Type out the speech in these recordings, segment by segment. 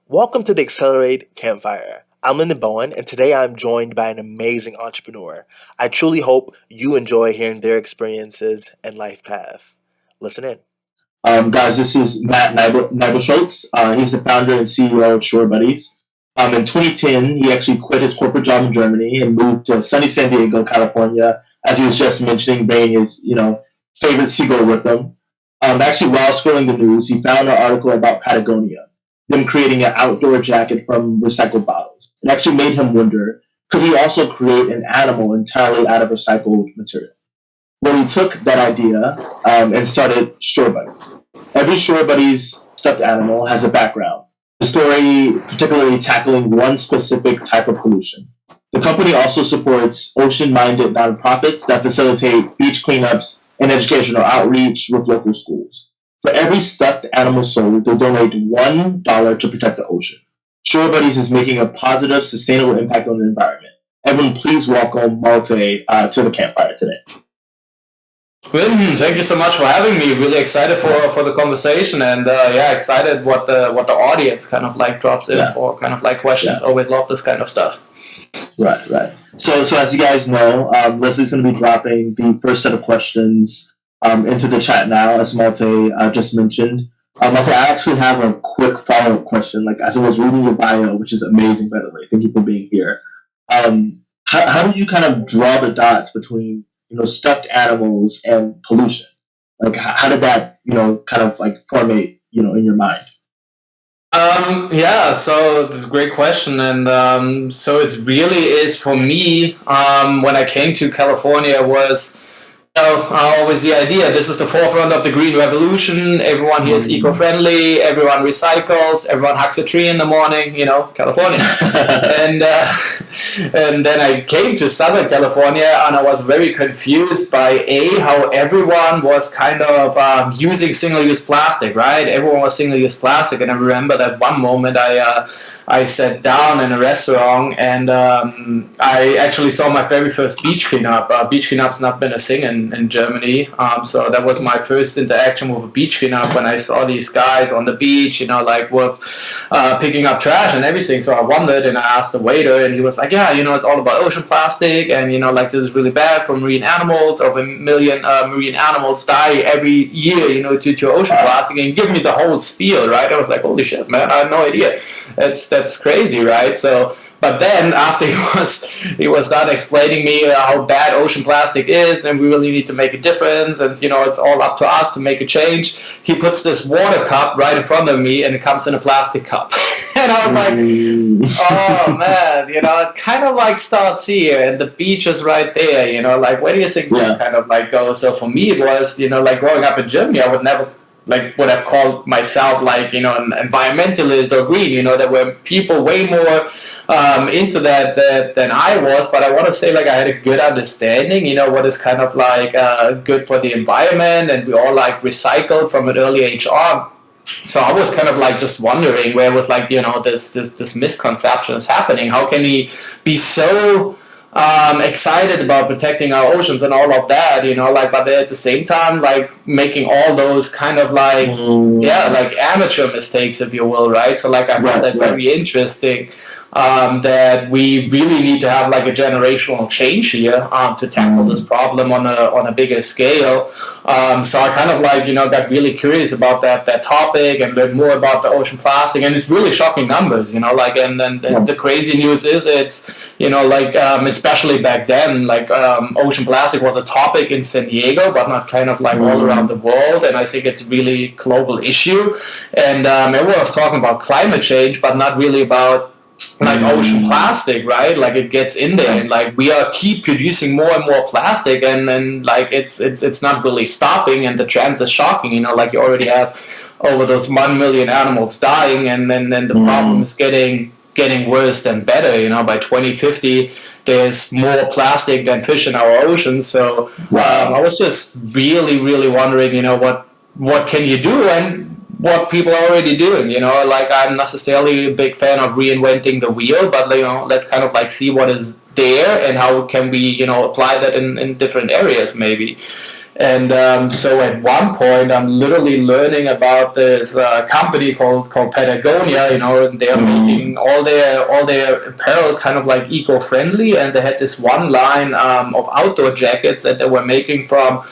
Welcome to the Accelerate Campfire. I'm Lyndon Bowen, and today I'm joined by an amazing entrepreneur. I truly hope you enjoy hearing their experiences and life path. Listen in. Guys, this is Malte Niebelschuetz. He's the founder and CEO of Shore Buddies. In 2010, he actually quit his corporate job in Germany and moved to sunny San Diego, California, as he was just mentioning, bringing his favorite seagull with him. Actually, while scrolling the news, he found an article about Patagonia, them creating an outdoor jacket from recycled bottles. It actually made him wonder, could he also create an animal entirely out of recycled material? Well, he took that idea and started Shore Buddies. Every Shore Buddies stuffed animal has a background, the story particularly tackling one specific type of pollution. The company also supports ocean-minded nonprofits that facilitate beach cleanups and educational outreach with local schools. For every stuffed animal sold, they donate $1 to protect the ocean. Shore Buddies is making a positive, sustainable impact on the environment. Everyone, please welcome Malte to the campfire today. Lyndon, thank you so much for having me. Really excited for the conversation, and excited what the audience kind of like drops in for kind of like questions. Always love this kind of stuff. Right. So as you guys know, Leslie's going to be dropping the first set of questions into the chat now, as Malte just mentioned. Malte, I actually have a quick follow-up question. Like, as I was reading your bio, which is amazing, by the way. Thank you for being here. How did you kind of draw the dots between stuffed animals and pollution? Like, how did that kind of like formate in your mind? So this is a great question, and so it really is for me. When I came to California, was always the idea, this is the forefront of the green revolution. Everyone here is eco-friendly. Everyone recycles. Everyone hugs a tree in the morning. California. and then I came to Southern California, and I was very confused by how everyone was kind of using single-use plastic. Right? Everyone was single-use plastic, and I remember that one moment I sat down in a restaurant, and I actually saw my very first beach cleanup. Beach cleanup's not been a thing in Germany, so that was my first interaction with a beach cleanup when I saw these guys on the beach, like with picking up trash and everything. So I wondered, and I asked the waiter, and he was like, it's all about ocean plastic, and like this is really bad for marine animals. Over 1 million marine animals die every year, due to ocean plastic, and give me the whole spiel, right? I was like, holy shit, man, I had no idea. That's crazy, right? So, but then after he was done explaining me how bad ocean plastic is, and we really need to make a difference, and it's all up to us to make a change. He puts this water cup right in front of me, and it comes in a plastic cup, and I was like, oh man, it kind of like starts here, and the beach is right there, like where do you think this kind of like goes? So for me, it was like growing up in Germany, I would never would have called myself an environmentalist or green. There were people way more into that than I was, but I want to say I had a good understanding, what is kind of good for the environment, and we all recycled from an early age on. So I was kind of just wondering where was this misconception is happening. How can he be so excited about protecting our oceans and all of that, but at the same time, making all those kind of amateur mistakes, if you will, right? So I found that very interesting. That we really need to have a generational change here to tackle this problem on a bigger scale. So I kind of got really curious about that topic and learned more about the ocean plastic, and it's really shocking numbers, and the crazy news is it's especially back then ocean plastic was a topic in San Diego, but not kind of all around the world, and I think it's a really global issue. And everyone was talking about climate change, but not really about ocean plastic, right? It gets in there, and we keep producing more and more plastic, and it's not really stopping, and the trend is shocking. You already have over those 1 million animals dying, and then the problem is getting worse than better. By 2050, there's more plastic than fish in our oceans. So I was just really, really wondering, what can you do, and what people are already doing, I'm necessarily a big fan of reinventing the wheel, but let's kind of see what is there and how can we apply that in different areas maybe. So at one point, I'm literally learning about this company called Patagonia, and they're making all their apparel kind of like eco-friendly, and they had this one line of outdoor jackets that they were making from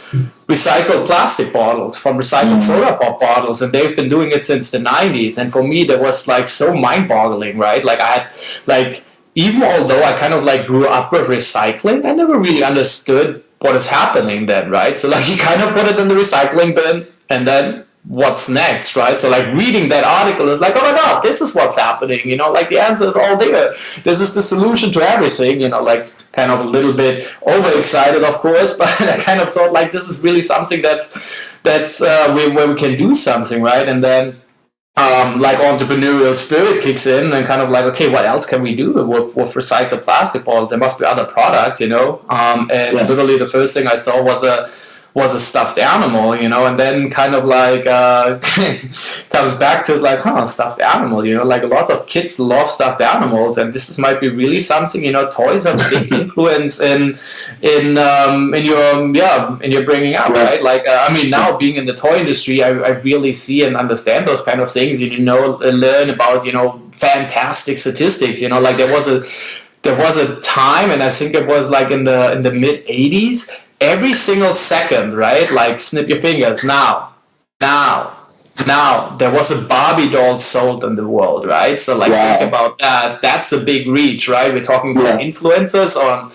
recycled plastic bottles, from recycled soda pop bottles, and they've been doing it since the 90s. And for me, that was like so mind-boggling, right? Like I had like, even although I kind of like grew up with recycling, I never really understood what is happening then, right? So like you kind of put it in the recycling bin, and then what's next, right? So like reading that article is like, oh my god, this is what's happening, like the answer is all there. This is the solution to everything, like kind of a little bit overexcited, of course, but I kind of thought like this is really something that's where we can do something, right? And then like entrepreneurial spirit kicks in and kind of like, okay, what else can we do with recycled plastic bottles? There must be other products, literally the first thing I saw was a stuffed animal, and then kind of like comes back to like, stuffed animal, like a lot of kids love stuffed animals, and might be really something, toys have a big influence in your bringing up, right? Like, now being in the toy industry, I really see and understand those kind of things, learn about, fantastic statistics, like there was a time, and I think it was like in the mid 80s, every single second, right? Like snip your fingers now. There was a Barbie doll sold in the world, right? So like think about that. That's a big reach, right? We're talking about influencers on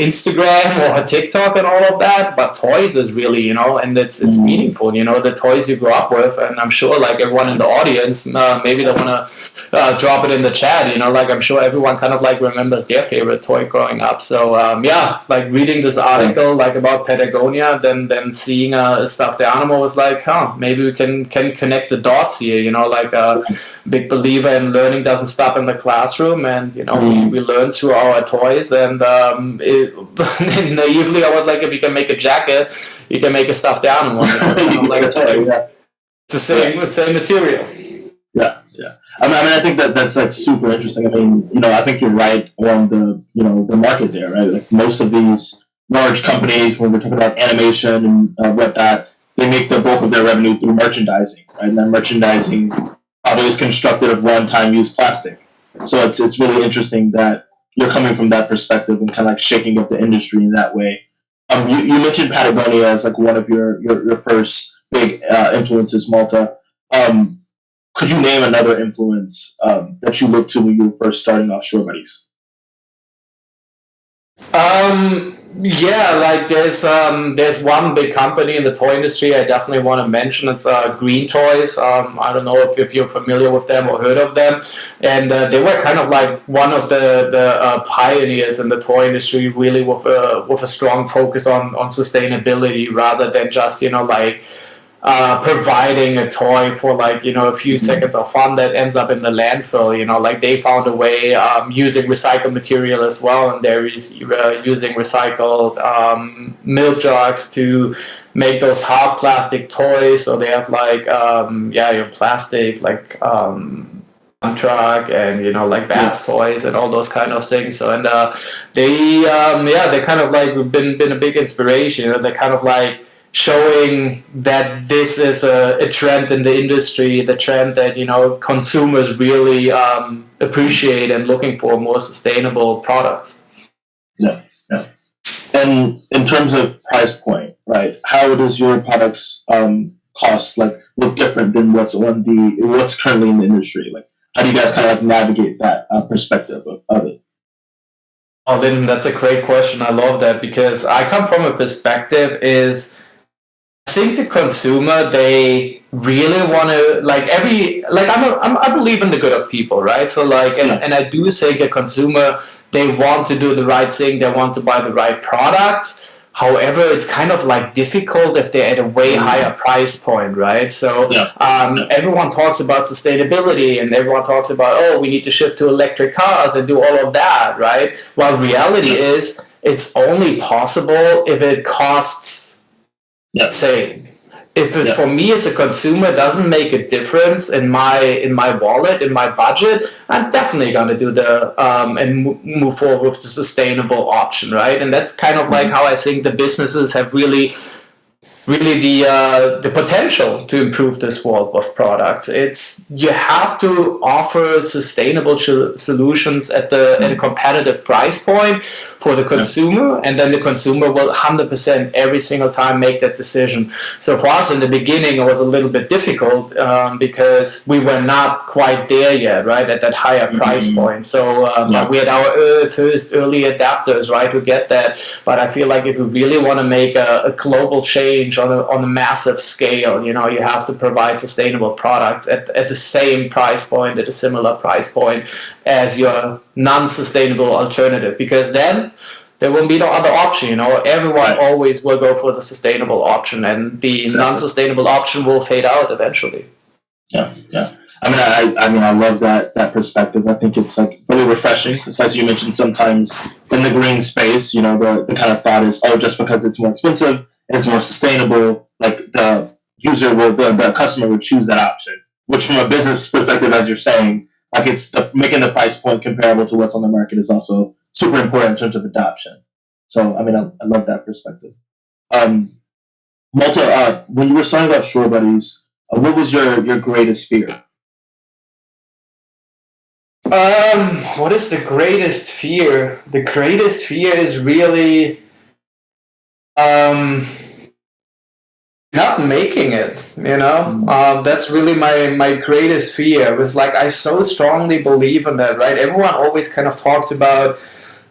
Instagram or TikTok and all of that. But toys is really, and it's meaningful. The toys you grew up with, and I'm sure like everyone in the audience, maybe they want to drop it in the chat. Like I'm sure everyone kind of like remembers their favorite toy growing up. So like reading this article like about Patagonia, then seeing a stuffed animal was like, maybe we can connect the dots here, like a big believer in learning doesn't stop in the classroom, and we learn through our toys, and naively I was like, if you can make a jacket, you can make a stuffed animal. It's the same material. I think that's like super interesting. I think you're right on the market there, right? Like most of these large companies, when we're talking about animation and whatnot, they make the bulk of their revenue through merchandising, right? And then merchandising probably is constructed of one-time use plastic. So it's really interesting that you're coming from that perspective and kind of like shaking up the industry in that way. You mentioned Patagonia as like one of your first big influences, Malta. Could you name another influence that you looked to when you were first starting off Shore Buddies? Like there's one big company in the toy industry I definitely want to mention. It's Green Toys. I don't know if you're familiar with them or heard of them, and they were kind of like one of the pioneers in the toy industry, really with a strong focus on sustainability rather than just providing a toy for a few seconds of fun that ends up in the landfill. Like they found a way using recycled material as well, and they're using recycled milk jugs to make those hard plastic toys. So they have your plastic truck and like bath toys and all those kind of things. So and they kind of like been a big inspiration. They're kind of like showing that this is a trend in the industry, the trend that consumers really appreciate and looking for more sustainable products. Yeah. And in terms of price point, right? How does your products cost look different than what's currently in the industry? Like, how do you guys kind of navigate that perspective of it? Oh, then that's a great question. I love that because I come from a perspective I think the consumer, they really want to I believe in the good of people, right? So and I do think a consumer, they want to do the right thing, they want to buy the right products. However, it's kind of difficult if they're at a way higher price point, right? So everyone talks about sustainability and everyone talks about, we need to shift to electric cars and do all of that, right? Well, reality is it's only possible if it costs, say, if it, for me as a consumer, doesn't make a difference in my wallet, in my budget, I'm definitely going to do the and move forward with the sustainable option, right? And that's kind of like how I think the businesses have really the potential to improve this world of products. It's you have to offer sustainable solutions at a competitive price point for the consumer, and then the consumer will 100% every single time make that decision. So for us in the beginning, it was a little bit difficult because we were not quite there yet, right, at that higher price point. So we had our first early adapters, right, to get that. But I feel like if we really want to make a global change on a massive scale, you have to provide sustainable products at the same price point, at a similar price point as your non-sustainable alternative, because then there will be no other option. Everyone always will go for the sustainable option, and the non-sustainable option will fade out eventually. Yeah. I mean, I love that perspective. I think it's like really refreshing. Because as you mentioned, sometimes in the green space, the kind of thought is, oh, just because it's more expensive and it's more sustainable, like the user will, the customer would choose that option. Which, from a business perspective, as you're saying, like making the price point comparable to what's on the market is also super important in terms of adoption. So, I mean, I love that perspective. Malte, when you were starting up Shore Buddies, what was your greatest fear? What is the greatest fear? The greatest fear is really not making it, that's really my greatest fear. It was like, I so strongly believe in that, right? Everyone always kind of talks about,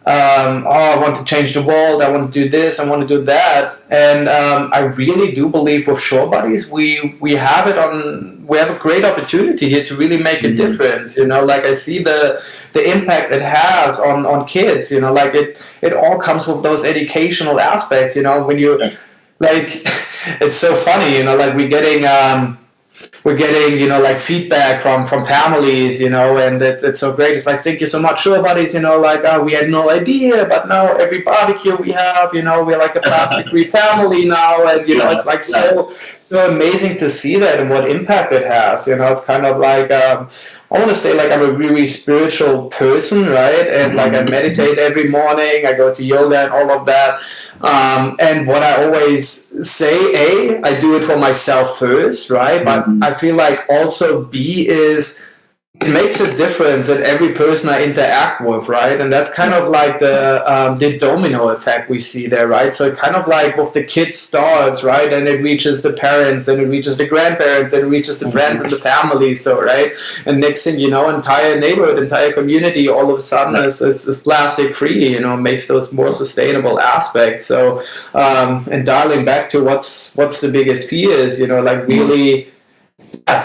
I want to change the world, I want to do this, I want to do that. And I really do believe with Shore Buddies, we have a great opportunity here to really make a difference. Like I see the impact it has on kids, like it all comes with those educational aspects, when you like, it's so funny, like we're getting like feedback from families, and it's so great. It's like, thank you so much, Shore Buddies, we had no idea, but now every barbecue we have, we're like a plastic-free family now, and it's like so amazing to see that and what impact it has. It's kind of like I want to say, like, I'm a really spiritual person, right? And like I meditate every morning, I go to yoga and all of that. And what I always say, I do it for myself first, right? But I feel like also B is, it makes a difference in every person I interact with, right? And that's kind of like the domino effect we see there, right? So it kind of like with the kid starts, right? And it reaches the parents, then it reaches the grandparents, then it reaches the friends and the family, so, right? And next thing you know, entire neighborhood, entire community, all of a sudden is plastic free, makes those more sustainable aspects. So, and dialing back to what's the biggest fears, like really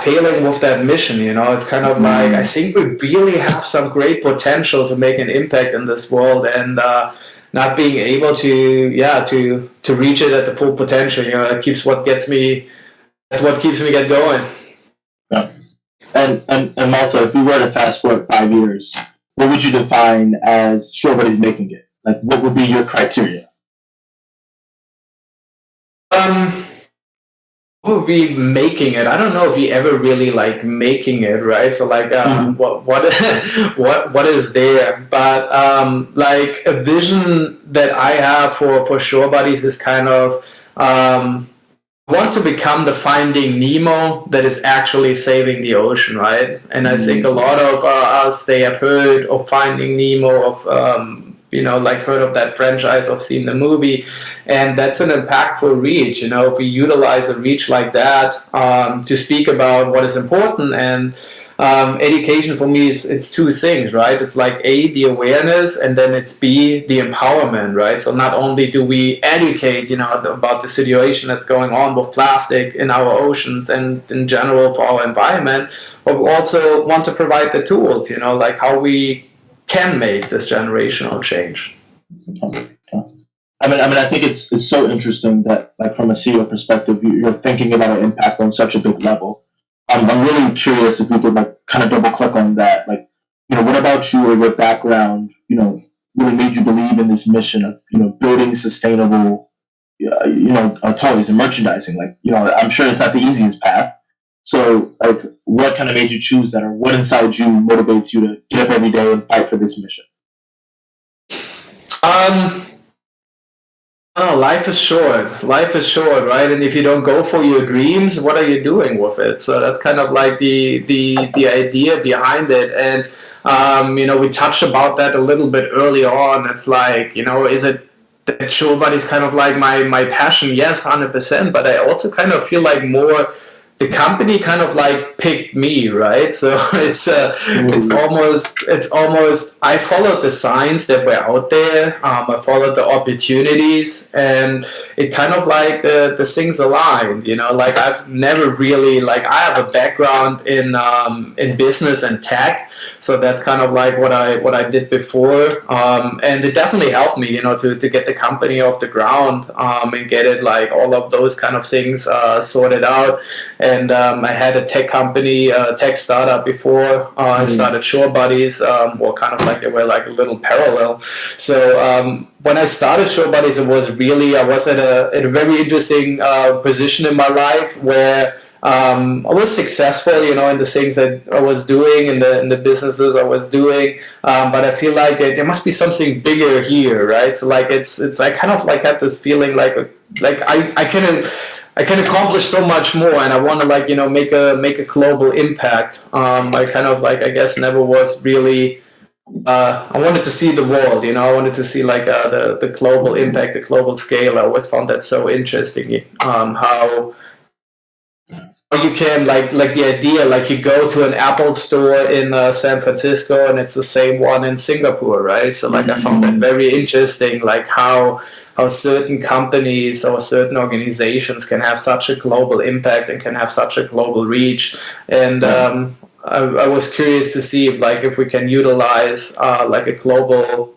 failing with that mission, it's kind of like, I think we really have some great potential to make an impact in this world, and not being able to reach it at the full potential, that's what keeps me get going. Yeah. And Malte, if we were to fast forward 5 years, what would you define as Shore Buddies making it? Like, what would be your criteria? Would be making it. I don't know if you ever really like making it, right? So like, what is there? But like a vision that I have for Shore Buddies is kind of want to become the Finding Nemo that is actually saving the ocean, right? And I think a lot of us, they have heard of Finding Nemo, of like heard of that franchise, I've seen the movie, and that's an impactful reach. If we utilize a reach like that to speak about what is important, and education for me it's two things, right? It's like A, the awareness, and then it's B, the empowerment, right? So not only do we educate, about the situation that's going on with plastic in our oceans and in general for our environment, but we also want to provide the tools, like how we can make this generational change. I mean, I think it's so interesting that, like, from a CEO perspective, you're thinking about an impact on such a big level. I'm really curious if you could like kind of double click on that. Like, what about you or your background, really made you believe in this mission of building sustainable toys and merchandising. Like, I'm sure it's not the easiest path. So, like, what kind of made you choose that, or what inside you motivates you to get up every day and fight for this mission? Life is short. Life is short, right? And if you don't go for your dreams, what are you doing with it? So that's kind of like the idea behind it. And we touched about that a little bit early on. It's like, is it that Shore Buddy's kind of like my passion? Yes, 100%. But I also kind of feel like more the company kind of like picked me, right? So it's almost I followed the signs that were out there. I followed the opportunities, and it kind of like the things aligned. Like I've never really I have a background in business and tech, so that's kind of like what I did before, and it definitely helped me, to get the company off the ground, and get it like all of those kind of things sorted out. And I had a tech company, tech startup before. I started Shore Buddies, or kind of like they were like a little parallel. So when I started Shore Buddies, I was at a very interesting position in my life where I was successful, in the things that I was doing, in the businesses I was doing. But I feel like there must be something bigger here, right? So like it's I kind of like had this feeling like I can accomplish so much more, and I want to make a global impact. I kind of I guess never was really. I wanted to see the world, I wanted to see the global impact, the global scale. I always found that so interesting. How you can like the idea you go to an Apple store in San Francisco and it's the same one in Singapore, right? So I found that very interesting, how certain companies or certain organizations can have such a global impact and can have such a global reach. And I was curious to see if we can utilize a global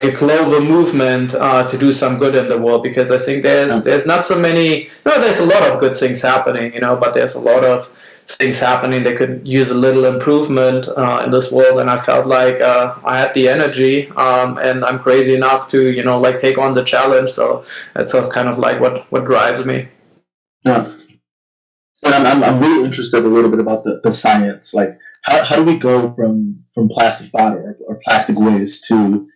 movement to do some good in the world, because I think there's not so many. There's a lot of good things happening, but there's a lot of things happening that could use a little improvement in this world. And I felt like I had the energy, and I'm crazy enough to take on the challenge. So that's sort of kind of what drives me. Yeah. And I'm really interested a little bit about the science. Like how do we go from plastic bottle or plastic waste to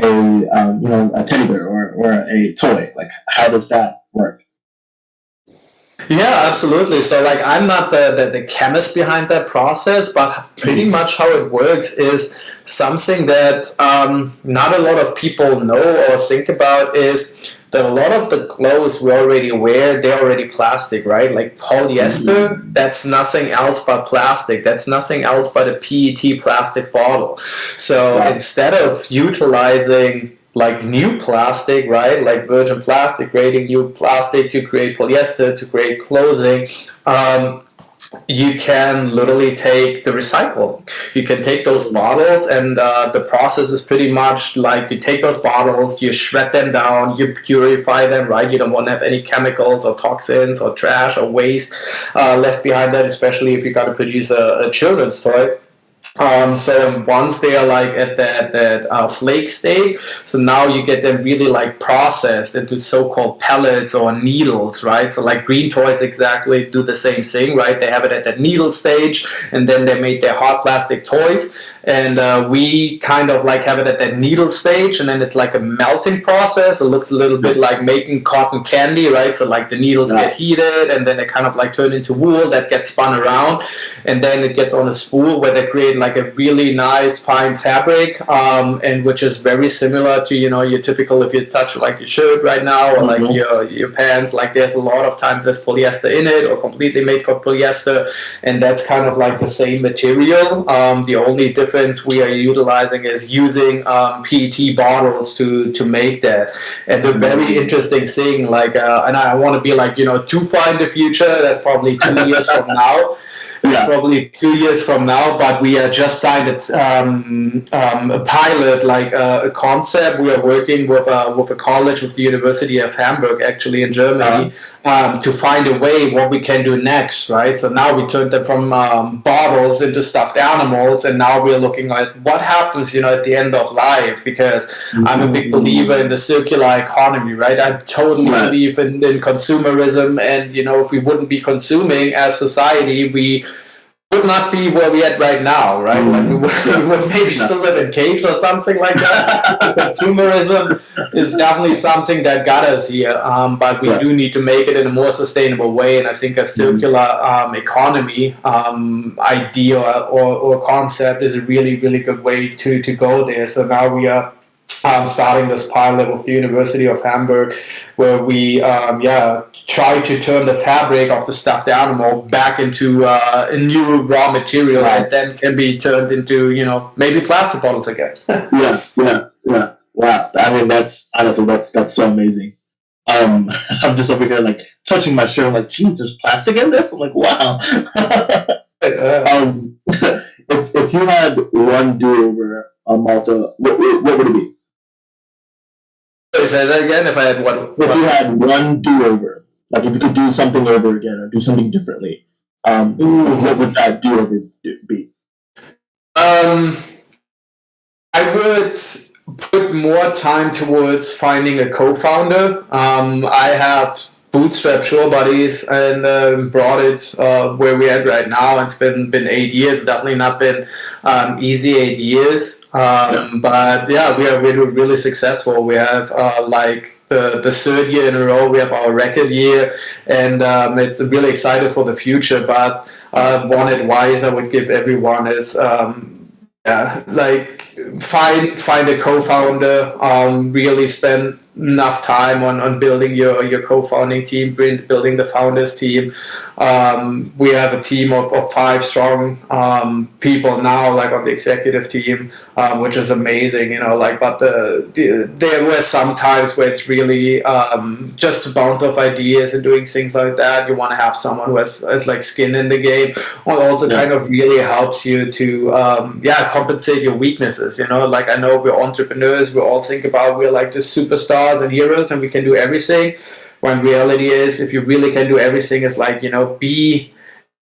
a teddy bear or a toy? Like, how does that work? Yeah, absolutely. So I'm not the chemist behind that process, but pretty much how it works is something that not a lot of people know or think about, is that a lot of the clothes we already wear, they're already plastic, right? Like polyester, that's nothing else but plastic. That's nothing else but a PET plastic bottle. So instead of utilizing new plastic, right? Like virgin plastic, creating new plastic to create polyester, to create clothing, you can literally take the recycle. You can take those bottles, and the process is pretty much you take those bottles, you shred them down, you purify them, right? You don't want to have any chemicals or toxins or trash or waste left behind that, especially if you got to produce a children's toy. So once they are at that flake state, so now you get them really processed into so-called pellets or needles, right? So green toys exactly do the same thing, right? They have it at that needle stage, and then they made their hard plastic toys. And we kind of have it at that needle stage, and then it's a melting process. It looks a little bit like making cotton candy, right? So the needles get heated, and then they kind of turn into wool that gets spun around, and then it gets on a spool where they create a really nice fine fabric, and which is very similar to your typical, if you touch your shirt right now, or your pants, there's a lot of times there's polyester in it or completely made from polyester, and that's kind of the same material. The only difference we are utilizing is using PET bottles to make that. And the very interesting thing, and I want to be too far in the future, that's probably 2 years from now. probably 2 years from now, but we just signed a pilot, like a concept. We are working with a college, with the University of Hamburg, actually in Germany, to find a way what we can do next, right? So now we turned them from bottles into stuffed animals, and now we're looking at what happens, at the end of life, because I'm a big believer in the circular economy, right? I totally believe in consumerism, and, if we wouldn't be consuming as society, we would not be where we're at right now, right? Like we would maybe still live in caves or something like that. Consumerism is definitely something that got us here, but we do need to make it in a more sustainable way. And I think a circular economy idea or concept is a really, really good way to go there. So now we are starting this pilot with the University of Hamburg, where we try to turn the fabric of the stuffed animal back into a new raw material that then can be turned into, maybe plastic bottles again. Yeah. Wow. I mean, that's so amazing. I'm just over here like touching my shirt. I'm like, geez, there's plastic in this. I'm like, wow. If you had one do-over, Malta, what would it be? Say that again. If I had one. If you had one do-over, like if you could do something over again or do something differently, what would that do-over be? I would put more time towards finding a co-founder. I have bootstrapped Shore Buddies and brought it where we're at right now. It's been 8 years. Definitely not been easy 8 years. But yeah, we're really successful. We have the third year in a row. We have our record year, and it's really excited for the future. But one advice I would give everyone is find a co-founder. Really spend enough time on building your co-founding team, building the founders team. We have a team of 5 strong people now, like on the executive team, which is amazing, but there were some times where it's really just to bounce off ideas and doing things like that. You want to have someone who has like skin in the game, and also kind of really helps you to compensate your weaknesses. Like I know we're entrepreneurs, we all think about we're like the superstars and heroes and we can do everything, when reality is, if you really can do everything, it's like, be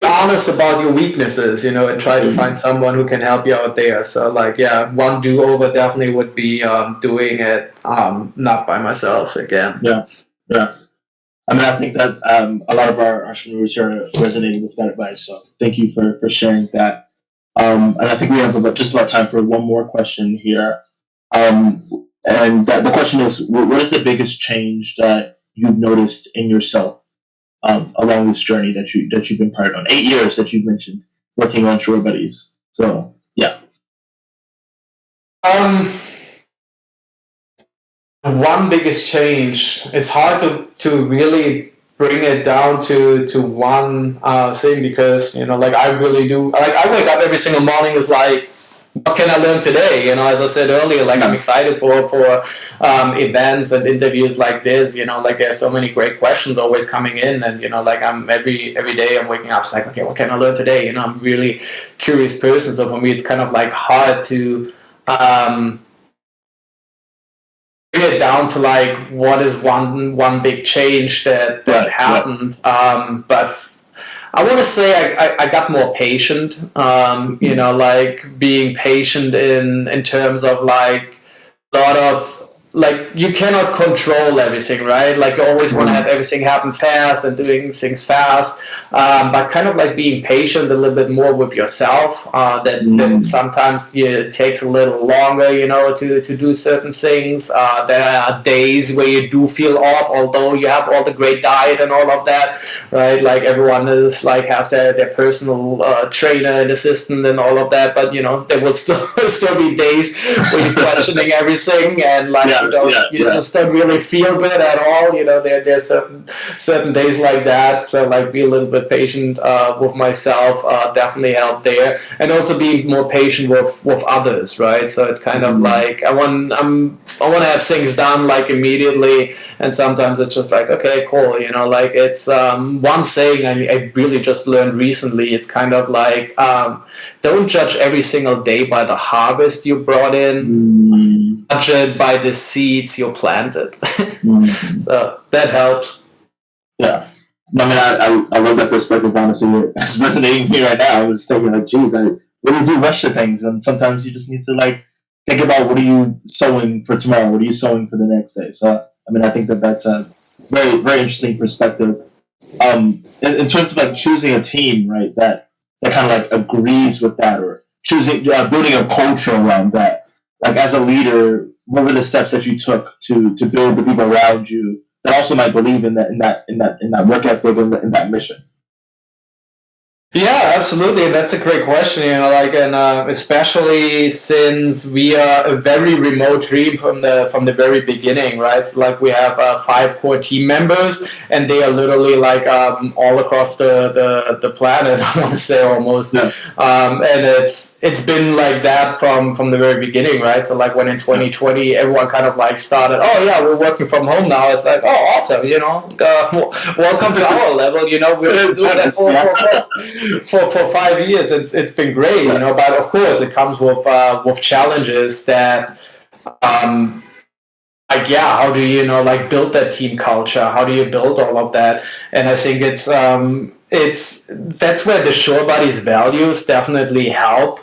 honest about your weaknesses, and try to find someone who can help you out there. So one do-over definitely would be doing it not by myself again. Yeah. I mean, I think that a lot of our entrepreneurs are resonating with that advice, so thank you for sharing that. And I think we have just about time for one more question here. And the question is, what is the biggest change that you've noticed in yourself along this journey that you've been part of? 8 years that you've mentioned working on Shore Buddies. So, yeah. One biggest change. It's hard to really bring it down to one thing, because I really do. I wake up every single morning is like, what can I learn today? As I said earlier, I'm excited for events and interviews like this. There's so many great questions always coming in, and I'm every day I'm waking up. It's like, okay, what can I learn today? I'm a really curious person, so for me it's kind of like hard to bring it down to like what is one big change that happened. But I want to say I got more patient, being patient in terms of like a lot of, like, you cannot control everything, right? Like you always want to have everything happen fast and doing things fast, but kind of like being patient a little bit more with yourself, that sometimes it takes a little longer, to do certain things. There are days where you do feel off, although you have all the great diet and all of that, right? Like everyone is like has their personal trainer and assistant and all of that, but there will still be days where you're questioning everything, and like You just don't really feel good at all. There's certain days like that. So like be a little bit patient with myself definitely helped there, and also be more patient with others, right? So it's kind of like I want to have things done like immediately, and sometimes it's just like, okay, cool, like it's one saying I really just learned recently. It's kind of like don't judge every single day by the harvest you brought in, judge it by the seeds you planted. So that helps. Yeah. I mean, I love that perspective, honestly. It's resonating me right now. I was thinking, like, geez, I really do rush to things. And sometimes you just need to, like, think about what are you sowing for tomorrow? What are you sowing for the next day? So, I mean, I think that's a very, very interesting perspective. In terms of, like, choosing a team, right, that kind of, like, agrees with that, or building a culture around that. Like, as a leader, what were the steps that you took to build the people around you that also might believe in that work ethic and in that mission? Yeah, absolutely. That's a great question. Especially since we are a very remote team from the very beginning, right? So, like we have 5 core team members, and they are literally like all across the planet. I want to say almost, and it's been like that from the very beginning, right? So like when in 2020 everyone kind of like started, oh yeah, we're working from home now. It's like, oh awesome, welcome to our level. We're doing that for 5 years. It's been great, but of course it comes with challenges that how do you build that team culture? How do you build all of that? And I think that's where the Shore Buddies values definitely help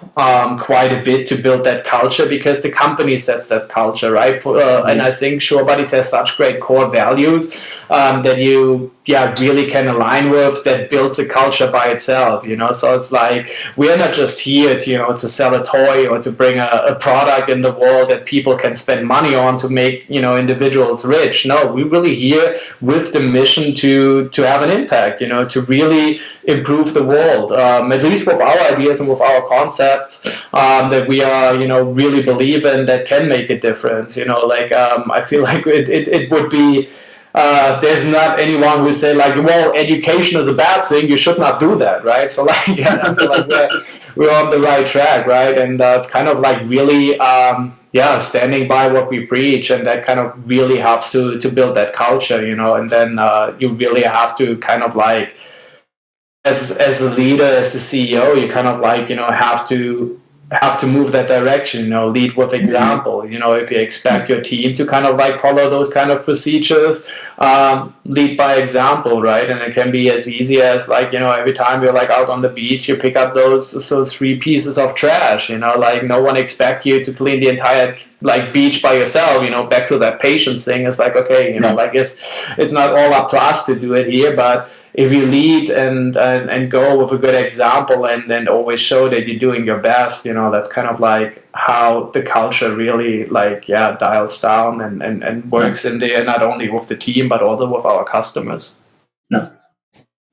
quite a bit to build that culture, because the company sets that culture, right? And I think Shore Buddies has such great core values that you really can align with, that builds a culture by itself, So it's like we're not just here to sell a toy or to bring a product in the world that people can spend money on to make individuals rich. No, we're really here with the mission to have an impact, to really improve the world, at least with our ideas and with our concepts that we are really believe in, that can make a difference. I feel like it would be there's not anyone who say like, well, education is a bad thing, you should not do that, right? So like I feel like we're on the right track, right? And it's kind of like really standing by what we preach, and that kind of really helps to build that culture, and then you really have to kind of like as a leader, as the CEO, you kind of like have to move that direction, lead with example. If you expect your team to kind of like follow those kind of procedures, lead by example, right? And it can be as easy as like, every time you're like out on the beach, you pick up those 3 pieces of trash, like no one expects you to clean the entire like beach by yourself, back to that patience thing. It's like, okay, like it's not all up to us to do it here, but if you lead and go with a good example and always show that you're doing your best, that's kind of like how the culture really dials down and works in there, not only with the team, but also with our customers. Yeah.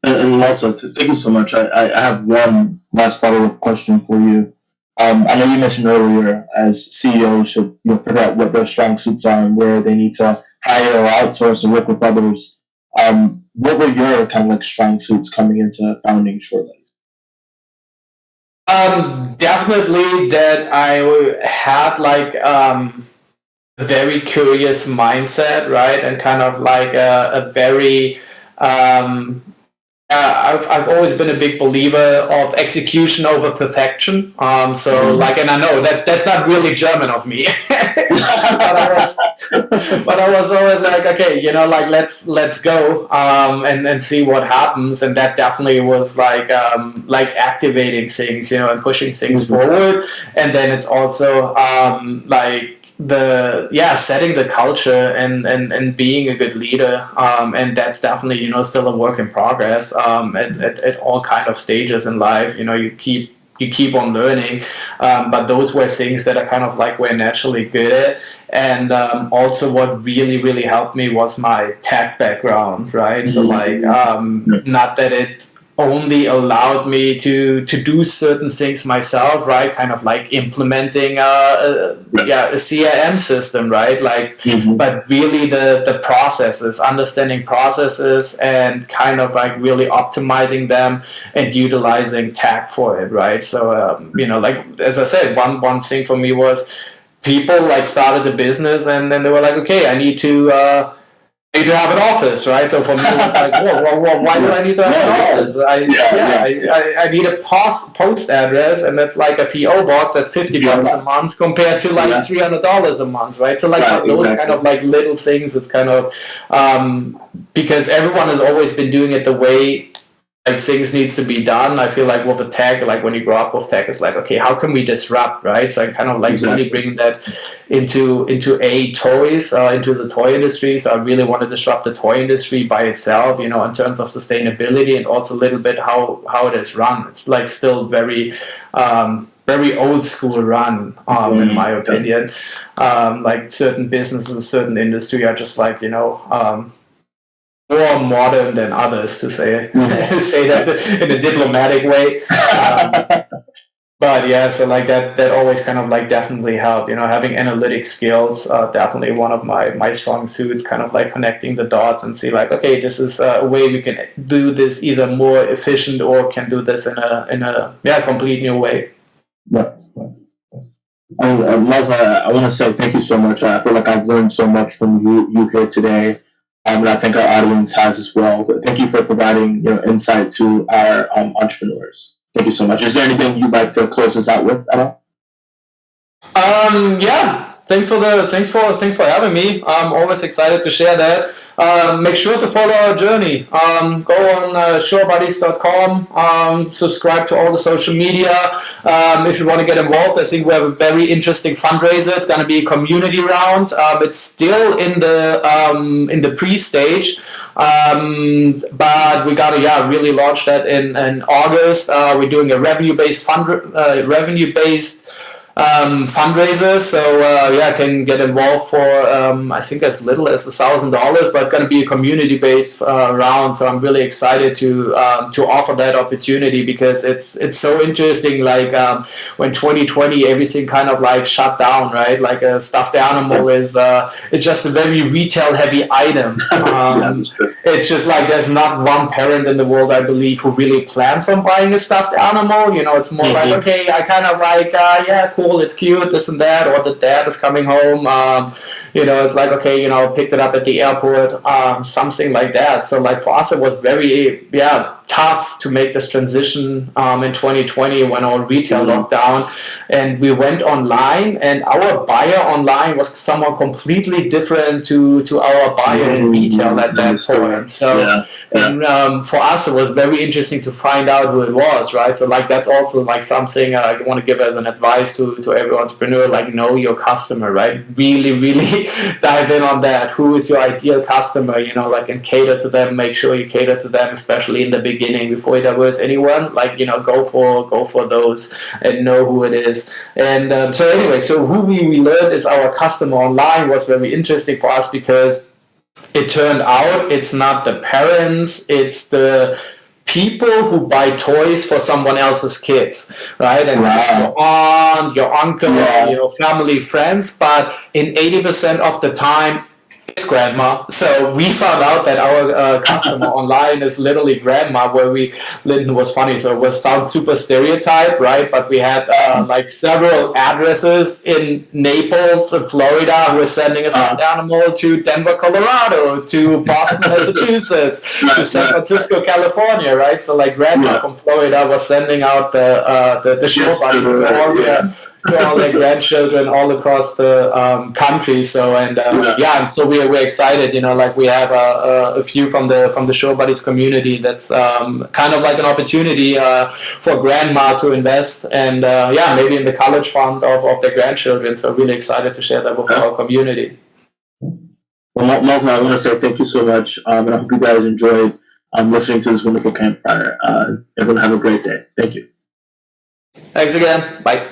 And Malte, thank you so much. I have one last follow-up question for you. I know you mentioned earlier, as CEOs should figure out what their strong suits are and where they need to hire or outsource and work with others. What were your kind of like strong suits coming into founding Shore Buddies? Definitely that I had like a very curious mindset, right? And kind of like a very I've always been a big believer of execution over perfection. And I know that's not really German of me, but I was always like, okay, let's go and see what happens. And that definitely was like activating things, and pushing things forward. And then it's also setting the culture and being a good leader, and that's definitely still a work in progress at all kind of stages in life. You keep on learning, but those were things that are kind of like we're naturally good at. And also what really helped me was my tech background, right? So not that it only allowed me to do certain things myself, right? Kind of like implementing a CRM system, right? Like, but really the processes, understanding processes, and kind of like really optimizing them and utilizing tech for it, right? So like as I said, one thing for me was people like started the business and then they were like, okay, I need to have an office, right? So for me, it's like, whoa, why do I need to have an office? I need a post address, and that's like a PO box that's $50 a month compared to like $300 a month, right? So like those kind of like little things. It's kind of because everyone has always been doing it the way like things needs to be done. I feel like with the tech, like when you grow up with tech, it's like, okay, how can we disrupt, right? So I kind of like really bringing that into toys, into the toy industry. So I really want to disrupt the toy industry by itself, in terms of sustainability and also a little bit how it is run. It's like still very old school run, in my opinion. Like certain businesses, certain industry are just like, more modern than others, to say that in a diplomatic way. But yeah, so like that always kind of like definitely helped. Having analytic skills, definitely one of my strong suits. Kind of like connecting the dots and see like, okay, this is a way we can do this either more efficient or can do this in a complete new way. Right. Malte, I want to say thank you so much. I feel like I've learned so much from you here today. And I think our audience has as well. But thank you for providing insight to our entrepreneurs. Thank you so much. Is there anything you'd like to close us out with at all? Thanks for having me. I'm always excited to share that. Make sure to follow our journey. Go on shorebuddies.com. Subscribe to all the social media. If you want to get involved, I think we have a very interesting fundraiser. It's going to be a community round. It's still in the pre-stage, but we got to really launch that in August. We're doing a revenue-based fundraiser, so can get involved for I think as little as $1,000, but it's going to be a community-based round. So I'm really excited to offer that opportunity because it's so interesting. Like when 2020 everything kind of like shut down, right? Like a stuffed animal is it's just a very retail-heavy item. It's just like there's not one parent in the world, I believe, who really plans on buying a stuffed animal. It's more like, okay, I kind of like cool, it's cute, this and that, or the dad is coming home, it's like, okay, picked it up at the airport, something like that. So like for us it was very tough to make this transition in 2020 when our retail locked down, and we went online, and our buyer online was somewhat completely different to our buyer in retail at that point. So for us it was very interesting to find out who it was, right? So like that's also like something I want to give as an advice to every entrepreneur, like know your customer, right? Really dive in on that. Who is your ideal customer, and cater to them. Make sure you cater to them, especially in the beginning before there was anyone, like go for those and know who it is. And so who we learned is our customer online was very interesting for us because it turned out it's not the parents, it's the people who buy toys for someone else's kids, right? And your aunt, your uncle, your family, friends, but in 80% of the time it's grandma. So we found out that our customer online is literally grandma, where Lyndon was funny, so it sounds super stereotype, right? But we had like several addresses in Naples, Florida, who were sending a stuffed animal to Denver, Colorado, to Boston, Massachusetts, to San Francisco, California, right? So like grandma from Florida was sending out the show buddies to all their grandchildren all across the country. So and so we're excited. Like we have a few from the Show Buddies community. That's kind of like an opportunity for grandma to invest and maybe in the college fund of their grandchildren. So really excited to share that with our community. Well, Malte, I want to say thank you so much, and I hope you guys enjoyed listening to this wonderful campfire. Everyone have a great day. Thank you. Thanks again. Bye.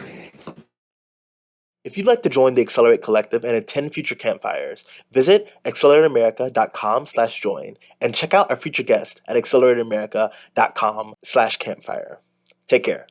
If you'd like to join the Accelerate Collective and attend future campfires, visit accelerateamerica.com/join and check out our future guest at accelerateamerica.com/campfire. Take care.